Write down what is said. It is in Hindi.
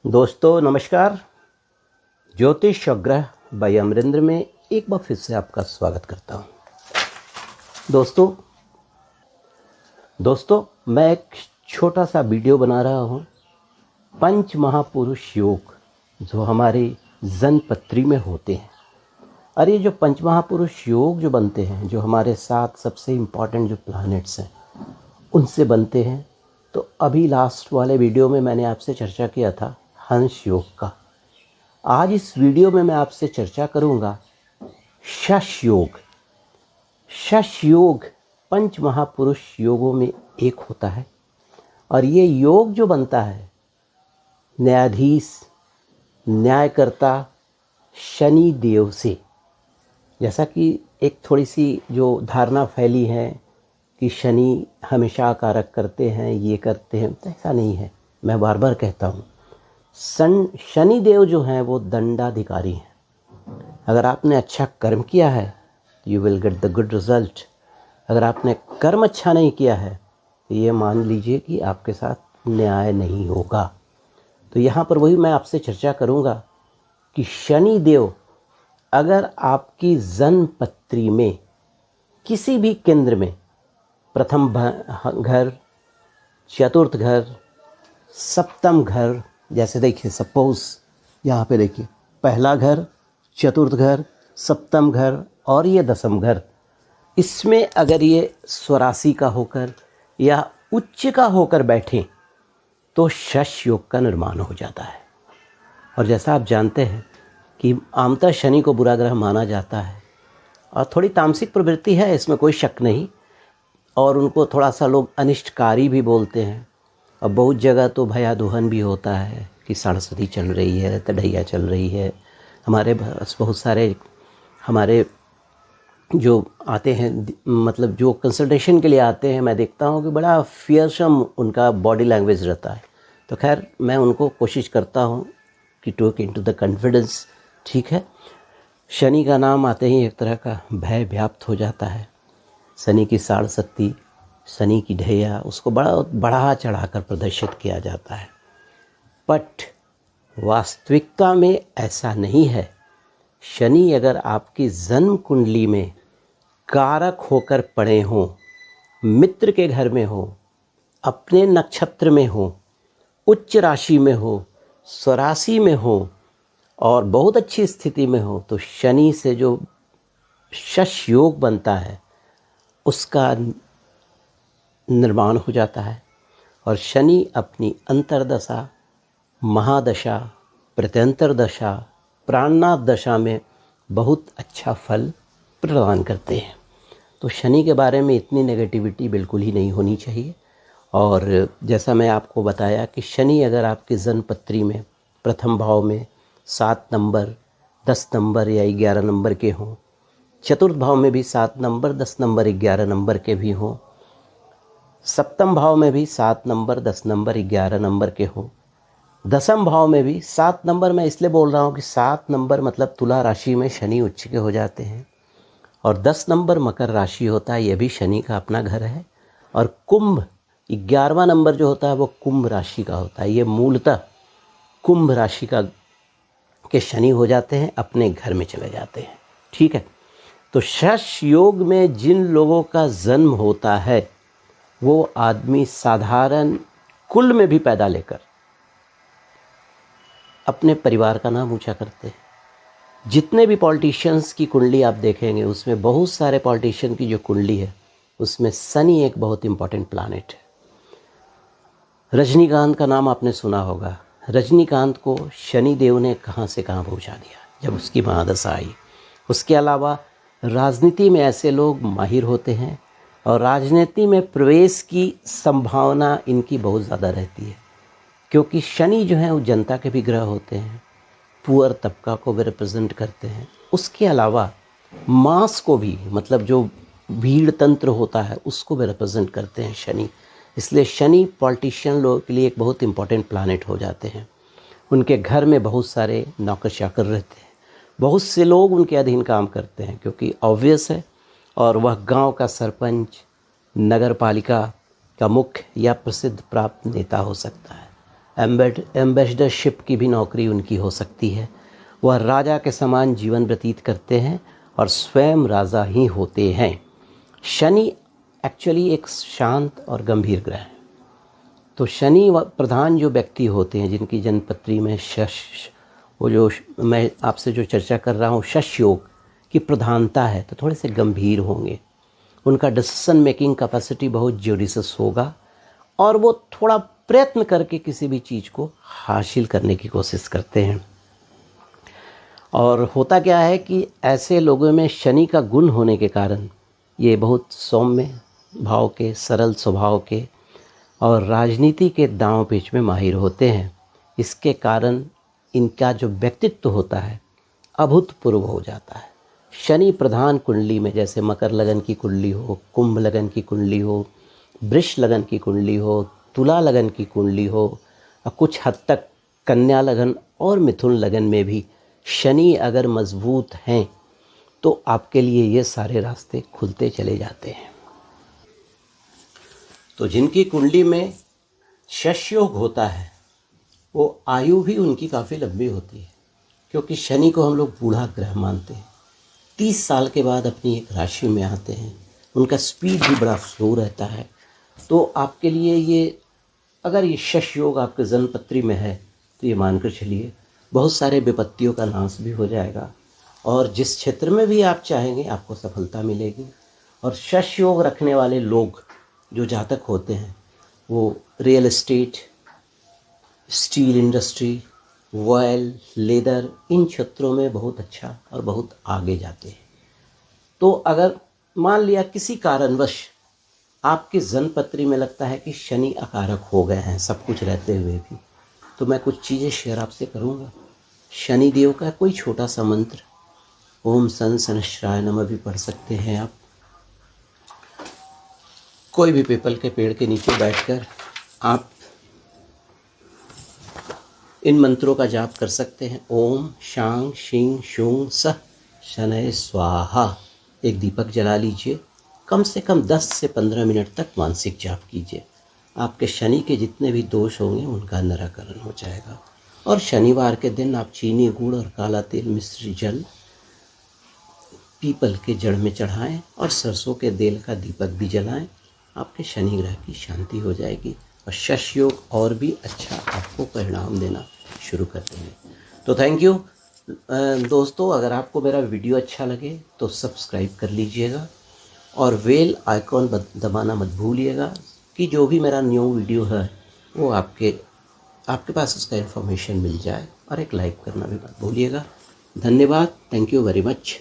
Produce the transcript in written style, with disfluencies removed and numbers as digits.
दोस्तों नमस्कार। ज्योतिष और ग्रह बाय अमरेंद्र में एक बार फिर से आपका स्वागत करता हूं। दोस्तों मैं एक छोटा सा वीडियो बना रहा हूं पंच महापुरुष योग जो हमारे जन्मपत्री में होते हैं। और ये जो पंच महापुरुष योग जो बनते हैं, जो हमारे 7 सबसे इम्पॉर्टेंट जो प्लैनेट्स हैं उनसे बनते हैं। तो अभी लास्ट वाले वीडियो में मैंने आपसे चर्चा किया था हंस योग का। आज इस वीडियो में मैं आपसे चर्चा करूंगा शश योग। शश योग पंच महापुरुष योगों में एक होता है और ये योग जो बनता है न्यायाधीश न्यायकर्ता शनि देव से। जैसा कि एक थोड़ी सी जो धारणा फैली है कि शनि हमेशा कारक करते हैं, ये करते हैं, तो ऐसा नहीं है। मैं बार बार कहता हूँ शनि देव जो हैं वो दंडाधिकारी हैं। अगर आपने अच्छा कर्म किया है you will get the good result. अगर आपने कर्म अच्छा नहीं किया है तो ये मान लीजिए कि आपके साथ न्याय नहीं होगा। तो यहाँ पर वही मैं आपसे चर्चा करूँगा कि शनि देव अगर आपकी जन्मपत्री में किसी भी केंद्र में प्रथम घर, चतुर्थ घर, सप्तम घर, जैसे देखिए सपोज यहाँ पे देखिए पहला घर, चतुर्थ घर, सप्तम घर और ये दसम घर, इसमें अगर ये स्वराशि का होकर या उच्च का होकर बैठें तो शश योग का निर्माण हो जाता है। और जैसा आप जानते हैं कि आमतः शनि को बुरा ग्रह माना जाता है और थोड़ी तामसिक प्रवृत्ति है, इसमें कोई शक नहीं। और उनको थोड़ा सा लोग अनिष्टकारी भी बोलते हैं। और बहुत जगह तो भयादोहन भी होता है कि सरस्वती चल रही है, तढ़ैया चल रही है। हमारे बहुत सारे हमारे जो आते हैं, मतलब जो कंसल्टेशन के लिए आते हैं, मैं देखता हूँ कि बड़ा फियरसम उनका बॉडी लैंग्वेज रहता है। तो खैर मैं उनको कोशिश करता हूँ कि टॉक इनटू द कॉन्फिडेंस। ठीक है, शनि का नाम आते ही एक तरह का भय व्याप्त हो जाता है। शनि की साढ़ शक्ति, शनि की ढैया, उसको बढ़ा चढ़ाकर प्रदर्शित किया जाता है। बट वास्तविकता में ऐसा नहीं है। शनि अगर आपकी जन्म कुंडली में कारक होकर पड़े हों, मित्र के घर में हो, अपने नक्षत्र में हो, उच्च राशि में हो, स्वराशि में हो और बहुत अच्छी स्थिति में हो, तो शनि से जो शश योग बनता है उसका निर्माण हो जाता है। और शनि अपनी अंतर्दशा, महादशा, प्रत्यंतर दशा, प्राणनाथ दशा में बहुत अच्छा फल प्रदान करते हैं। तो शनि के बारे में इतनी नेगेटिविटी बिल्कुल ही नहीं होनी चाहिए। और जैसा मैं आपको बताया कि शनि अगर आपकी जन्मपत्री में प्रथम भाव में 7 नंबर, 10 नंबर या 11 नंबर के हों, चतुर्थ भाव में भी 7 नंबर, 10 नंबर, 11 नंबर के भी हों, सप्तम भाव में भी 7 नंबर, 10 नंबर, 11 नंबर के हों, दसम भाव में भी 7 नंबर, मैं इसलिए बोल रहा हूँ कि 7 नंबर मतलब तुला राशि में शनि उच्च के हो जाते हैं। और 10 नंबर मकर राशि होता है, यह भी शनि का अपना घर है। और कुंभ 11वां नंबर जो होता है वो कुंभ राशि का होता है। ये मूलतः कुंभ राशि का के शनि हो जाते हैं, अपने घर में चले जाते हैं। ठीक है, तो शश योग में जिन लोगों का जन्म होता है वो आदमी साधारण कुल में भी पैदा लेकर अपने परिवार का नाम ऊंचा करते हैं। जितने भी पॉलिटिशियंस की कुंडली आप देखेंगे उसमें बहुत सारे पॉलिटिशियन की जो कुंडली है उसमें शनि एक बहुत इम्पॉर्टेंट प्लैनेट है। रजनीकांत का नाम आपने सुना होगा। रजनीकांत को शनि देव ने कहाँ से कहाँ पहुँचा दिया जब उसकी महादशा आई। उसके अलावा राजनीति में ऐसे लोग माहिर होते हैं और राजनीति में प्रवेश की संभावना इनकी बहुत ज़्यादा रहती है, क्योंकि शनि जो है वो जनता के भी ग्रह होते हैं, पुअर तबका को भी रिप्रेजेंट करते हैं। उसके अलावा मास को भी, मतलब जो भीड़ तंत्र होता है उसको भी रिप्रेजेंट करते हैं शनि। इसलिए शनि पॉलिटिशियन लोगों के लिए एक बहुत इंपॉर्टेंट प्लैनेट हो जाते हैं। उनके घर में बहुत सारे नौकर चाकर रहते हैं, बहुत से लोग उनके अधीन काम करते हैं, क्योंकि ऑब्वियस है। और वह गांव का सरपंच, नगर पालिका का मुख्य या प्रसिद्ध प्राप्त नेता हो सकता है। एम्बेसडरशिप की भी नौकरी उनकी हो सकती है। वह राजा के समान जीवन व्यतीत करते हैं और स्वयं राजा ही होते हैं। शनि एक्चुअली एक शांत और गंभीर ग्रह है। तो शनि प्रधान जो व्यक्ति होते हैं, जिनकी जन्मपत्री में वो जो मैं आपसे जो चर्चा कर रहा हूँ शश योग की प्रधानता है, तो थोड़े से गंभीर होंगे। उनका डिसीजन मेकिंग कैपेसिटी बहुत ज्यूडिशियस होगा और वो थोड़ा प्रयत्न करके किसी भी चीज़ को हासिल करने की कोशिश करते हैं। और होता क्या है कि ऐसे लोगों में शनि का गुण होने के कारण ये बहुत सौम्य भाव के, सरल स्वभाव के और राजनीति के दांव पेच में माहिर होते हैं। इसके कारण इनका जो व्यक्तित्व होता है अभूतपूर्व हो जाता है। शनि प्रधान कुंडली में जैसे मकर लगन की कुंडली हो, कुंभ लगन की कुंडली हो, वृष लगन की कुंडली हो, तुला लगन की कुंडली हो और कुछ हद तक कन्या लगन और मिथुन लगन में भी शनि अगर मजबूत हैं तो आपके लिए ये सारे रास्ते खुलते चले जाते हैं। तो जिनकी कुंडली में शश योग होता है वो आयु भी उनकी काफ़ी लंबी होती है, क्योंकि शनि को हम लोग बूढ़ा ग्रह मानते हैं। 30 साल के बाद अपनी एक राशि में आते हैं। उनका स्पीड भी बड़ा स्लो रहता है। तो आपके लिए ये अगर ये शश योग आपके जन्मपत्री में है तो ये मानकर चलिए बहुत सारे विपत्तियों का नाश भी हो जाएगा और जिस क्षेत्र में भी आप चाहेंगे आपको सफलता मिलेगी। और शश योग रखने वाले लोग जो जातक होते हैं वो real estate, steel industry, oil, leather, इन क्षेत्रों में बहुत अच्छा और बहुत आगे जाते हैं। तो अगर मान लिया किसी कारणवश आपके जन्मपत्री में लगता है कि शनि अकारक हो गए हैं सब कुछ रहते हुए भी, तो मैं कुछ चीज़ें शेयर आपसे करूँगा। शनि देव का कोई छोटा सा मंत्र ओम सन शनश्चराय नमः भी पढ़ सकते हैं आप। कोई भी पीपल के पेड़ के नीचे बैठकर आप इन मंत्रों का जाप कर सकते हैं। ओम शांग शिंग शूंग सह शनय स्वाहा। एक दीपक जला लीजिए, कम से कम 10 से 15 मिनट तक मानसिक जाप कीजिए। आपके शनि के जितने भी दोष होंगे उनका निराकरण हो जाएगा। और शनिवार के दिन आप चीनी, गुड़ और काला तेल मिश्रित जल पीपल के जड़ में चढ़ाएं और सरसों के तेल का दीपक भी जलाएं। आपके शनि ग्रह की शांति हो जाएगी और शश योग और भी अच्छा आपको परिणाम देना शुरू कर देंगे। तो थैंक यू दोस्तों। अगर आपको मेरा वीडियो अच्छा लगे तो सब्सक्राइब कर लीजिएगा और बेल आइकॉन दबाना मत भूलिएगा कि जो भी मेरा न्यू वीडियो है वो आपके पास उसका इन्फॉर्मेशन मिल जाए। और एक लाइक करना भी मत भूलिएगा। धन्यवाद। Thank you very much.